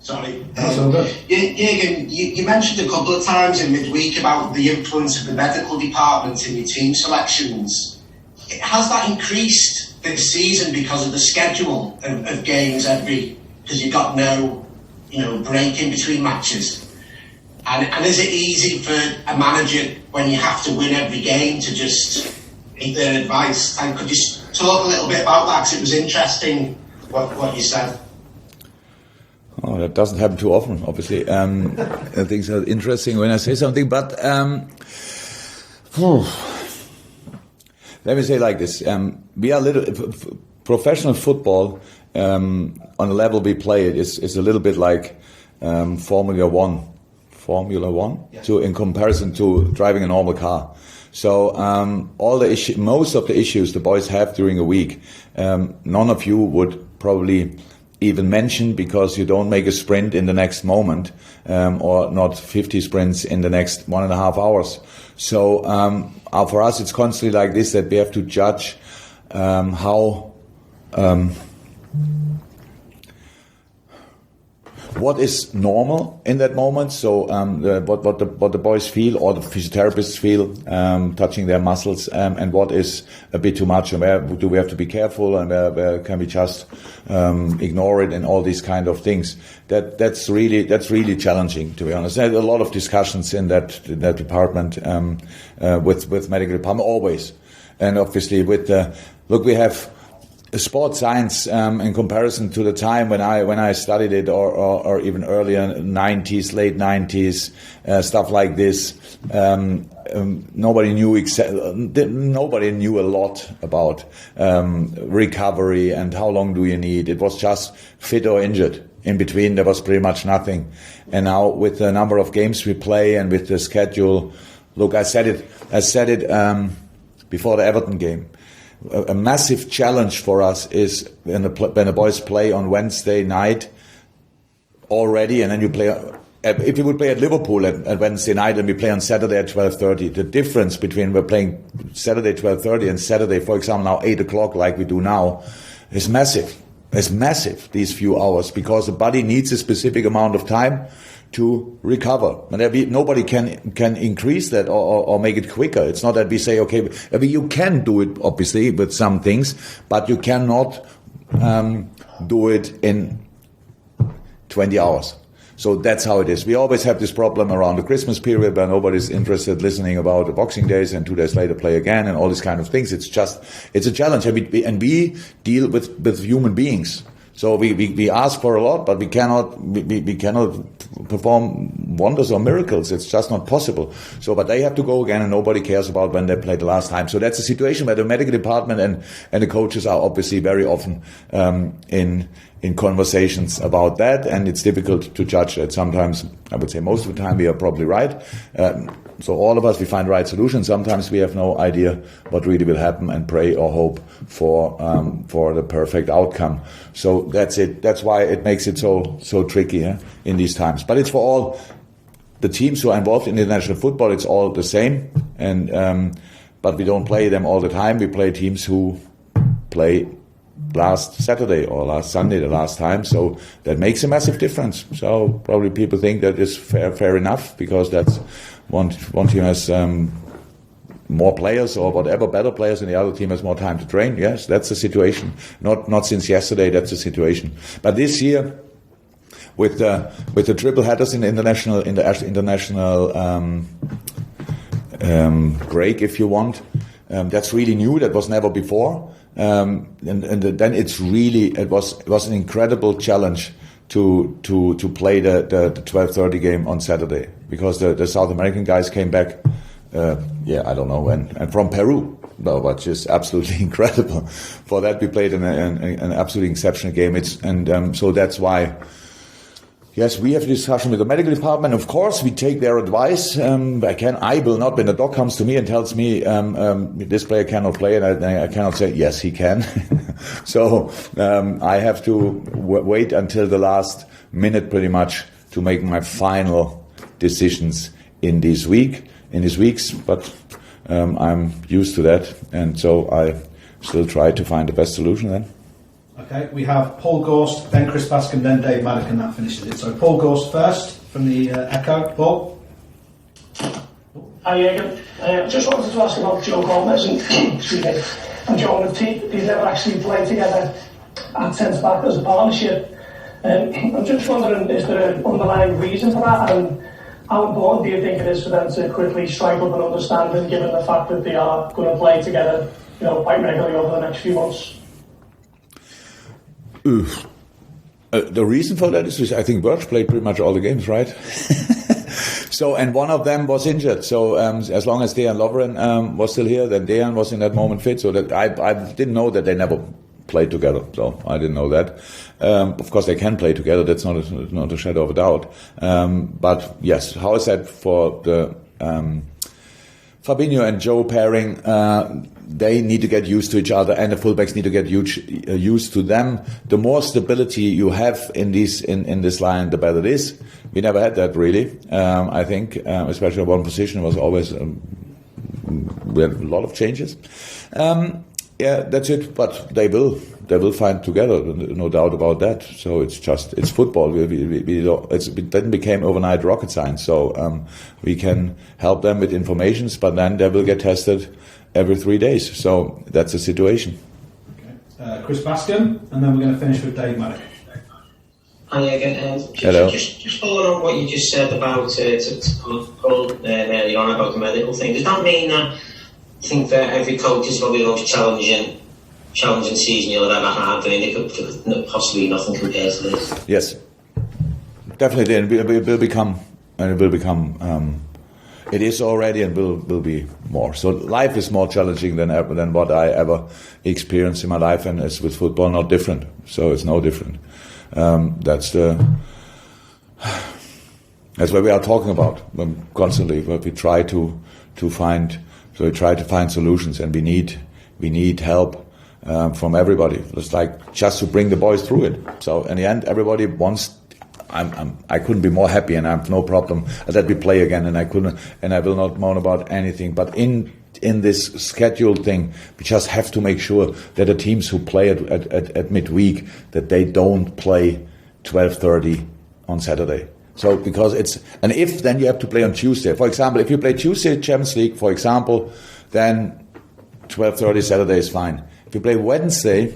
Sorry. Jurgen, you mentioned a couple of times in midweek about the influence of the medical department in your team selections. Has that increased this season because of the schedule of games because you've got no break in between matches? And is it easy for a manager when you have to win every game to just take their advice? And could you talk a little bit about that? Because it was interesting what you said. Oh, that doesn't happen too often, obviously. Things are interesting when I say something, but let me say like this: we are professional football on the level we play it is a little bit like Formula One, yeah. In comparison to driving a normal car. So most of the issues the boys have during a week, none of you would probably even mention, because you don't make a sprint in the next moment, or not 50 sprints in the next 1.5 hours. So for us, it's constantly like this, that we have to judge what is normal in that moment. So what the boys feel, or the physiotherapists feel, touching their muscles, and what is a bit too much, and where do we have to be careful, and where can we just ignore it, and all these kind of things. That's really challenging, to be honest. There's a lot of discussions in that department with medical department always, and obviously we have sports science in comparison to the time when I studied it, or even earlier, 90s, late 90s, stuff like this. Nobody knew a lot about recovery and how long do you need. It was just fit or injured. In between, there was pretty much nothing. And now, with the number of games we play and with the schedule, look, I said it before the Everton game. A massive challenge for us is when the boys play on Wednesday night already, and then you play. If you would play at Liverpool at Wednesday night and we play on Saturday at 12:30, the difference between we're playing Saturday 12:30 and Saturday, for example, now 8 o'clock like we do now, is massive. It's massive, these few hours, because the body needs a specific amount of time to recover. And nobody can increase that or make it quicker. It's not that we say, okay, you can do it, obviously, with some things, but you cannot do it in 20 hours. So that's how it is. We always have this problem around the Christmas period, where nobody's interested listening about the Boxing Days, and 2 days later play again, and all these kind of things. It's a challenge. And we deal with human beings. So we ask for a lot, but we cannot perform wonders or miracles. It's just not possible. So, but they have to go again, and nobody cares about when they played the last time. So that's a situation where the medical department and the coaches are obviously very often in conversations about that, and it's difficult to judge that. Sometimes, I would say most of the time, we are probably right. So all of us, we find the right solution. Sometimes we have no idea what really will happen, and pray or hope for the perfect outcome. So that's it. That's why it makes it so tricky in these times. But it's for all the teams who are involved in international football. It's all the same. And but we don't play them all the time. We play teams who play last Saturday or last Sunday, the last time. So that makes a massive difference. So probably people think that is fair enough, because that's one team has more players or whatever, better players, and the other team has more time to train. Yes, that's the situation. Not since yesterday. That's the situation. But this year, with the triple headers in the international break, if you want, that's really new. That was never before. And then it was an incredible challenge to play the 12:30 game on Saturday, because the South American guys came back, I don't know when, and from Peru, which is absolutely incredible. For that, we played an absolutely exceptional game. So that's why. Yes, we have a discussion with the medical department. Of course, we take their advice. I will not, when the doc comes to me and tells me this player cannot play, and I cannot say, yes, he can. So I have to wait until the last minute, pretty much, to make my final decisions in these weeks. But I'm used to that, and so I still try to find the best solution then. Okay, we have Paul Gorst, then Chris Bascombe, then Dave Maddock, and that finishes it. So Paul Gorst first from the Echo. Paul? Hi, Jurgen. I just wanted to ask about Joe Gomez and, excuse me, and Joe and these never actually played together at centre-back as a partnership. I'm just wondering, is there an underlying reason for that? And how important do you think it is for them to quickly strike up an understanding, given the fact that they are going to play together, quite regularly over the next few months? The reason for that is I think Birch played pretty much all the games, right? So, and one of them was injured. So, as long as Dejan Lovren was still here, then Dejan was in that moment fit. So that I didn't know that they never played together. So I didn't know that. Of course, they can play together. That's not a shadow of a doubt. But yes, how is that for the Fabinho and Joe pairing? They need to get used to each other, and the fullbacks need to get used to them. The more stability you have in this line, the better it is. We never had that really. I think, especially one position was always we had a lot of changes. Yeah, that's it. But they will find together, no doubt about that. So it's football. It didn't become overnight rocket science. So we can help them with informations, but then they will get tested every 3 days. So that's the situation. Okay. Chris Bascombe, and then we're going to finish with Dave Maddock. Hi again. Hello. Just following on what you just said about Paul earlier on about the medical thing. Does that mean that I think that every coach is probably the most challenging season you'll ever have? I mean, it could possibly nothing compared to this. Yes, definitely, and it will become. It is already and will be more. So life is more challenging than what I ever experienced in my life, and it's with football not different. So it's no different. That's what we are talking about constantly. But we try to find solutions, and we need help from everybody. It's like just to bring the boys through it. So in the end, everybody wants. I couldn't be more happy, and I have no problem that we play again. And I will not moan about anything. But in this scheduled thing, we just have to make sure that the teams who play at midweek, that they don't play 12:30 on Saturday. So because if then you have to play on Tuesday. For example, if you play Tuesday Champions League, for example, then 12:30 Saturday is fine. If you play Wednesday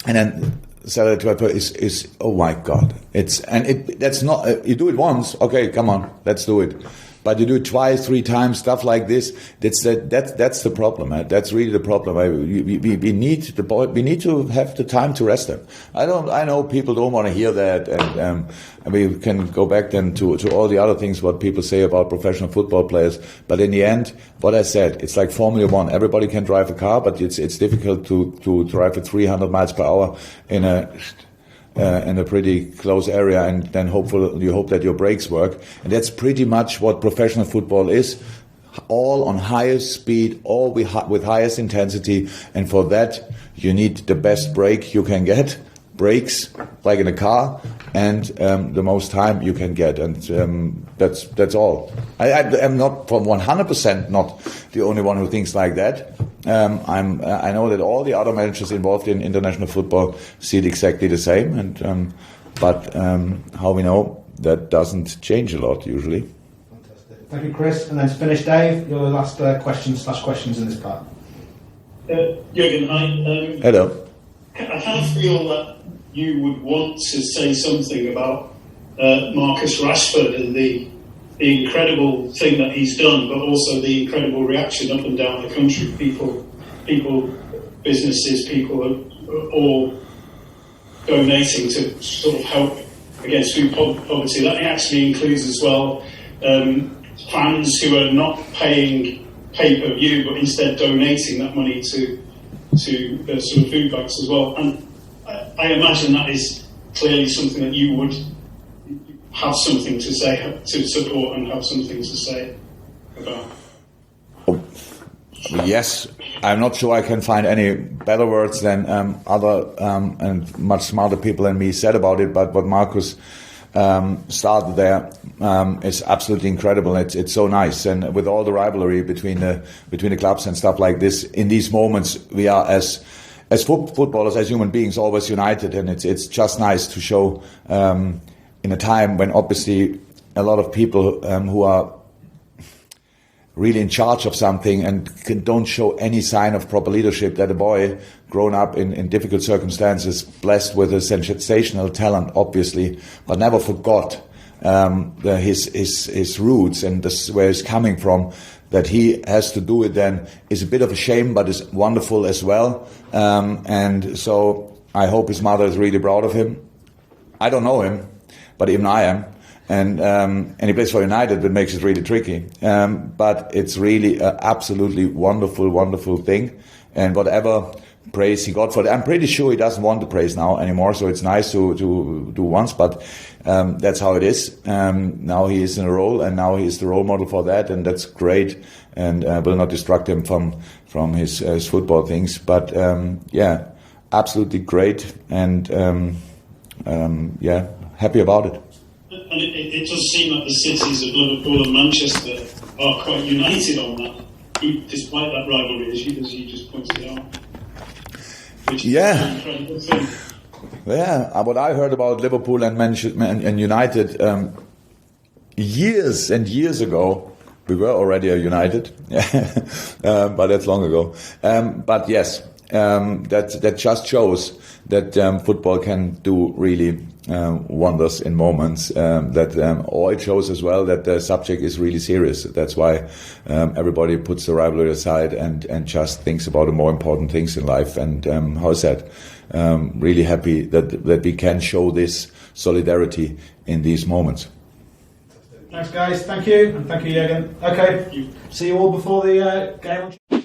and then Saturday 12:30 is oh my God! That's not you do it once, okay, come on, let's do it. But you do it twice, 3 times, stuff like this. That's the problem. That's really the problem. We need to have the time to rest them. I know people don't want to hear that, and we can go back then to all the other things what people say about professional football players. But in the end, what I said, it's like Formula One. Everybody can drive a car, but it's difficult to drive at 300 miles per hour in a pretty close area, and then you hope that your brakes work. And that's pretty much what professional football is. All on highest speed, all with highest intensity. And for that, you need the best brake you can get. Brakes, like in a car, and the most time you can get. And that's all. I am not from 100% not the only one who thinks like that. I know that all the other managers involved in international football see it exactly the same, but how we know that doesn't change a lot usually. Fantastic. Thank you, Chris. And then to finish, Dave, your last questions in this part. Jurgen, hi. Hello. I kind of feel that you would want to say something about Marcus Rashford and the incredible thing that he's done, but also the incredible reaction up and down the country. People, businesses, people are all donating to sort of help against food poverty. That actually includes as well fans who are not paying pay-per-view, but instead donating that money to sort of food banks as well. And I imagine that is clearly something that you would have something to say, to support and have something to say about. Yes, I'm not sure I can find any better words than other and much smarter people than me said about it. But what Marcus started there is absolutely incredible. It's so nice, and with all the rivalry between the clubs and stuff like this, in these moments we are as as footballers, as human beings, always united, and it's just nice to show in a time when obviously a lot of people who are really in charge of something and don't show any sign of proper leadership, that a boy grown up in difficult circumstances, blessed with a sensational talent, obviously, but never forgot his roots and where he's coming from, that he has to do it then is a bit of a shame, but is wonderful as well. And so I hope his mother is really proud of him. I don't know him, but even I am. And he plays for United, that makes it really tricky. But it's really an absolutely wonderful, wonderful thing. And whatever praise he got for it, I'm pretty sure he doesn't want the praise now anymore. So it's nice to do once, but that's how it is. Now he is in a role, and now he is the role model for that, and that's great. And will not distract him from his football things. But yeah, absolutely great, and yeah, happy about it. And it does seem like the cities of Liverpool and Manchester are quite united on that, despite that rivalry, as you just pointed out. Which is an incredible thing. Yeah, what I heard about Liverpool and Manchester and United years and years ago, we were already a United, but that's long ago. But yes, that just shows that football can do really wonders in moments. Or it shows as well that the subject is really serious. That's why everybody puts the rivalry aside and just thinks about the more important things in life. And how is that? Really happy that we can show this solidarity in these moments. Thanks, guys. Thank you. And thank you, Jurgen. Okay. See you all before the game.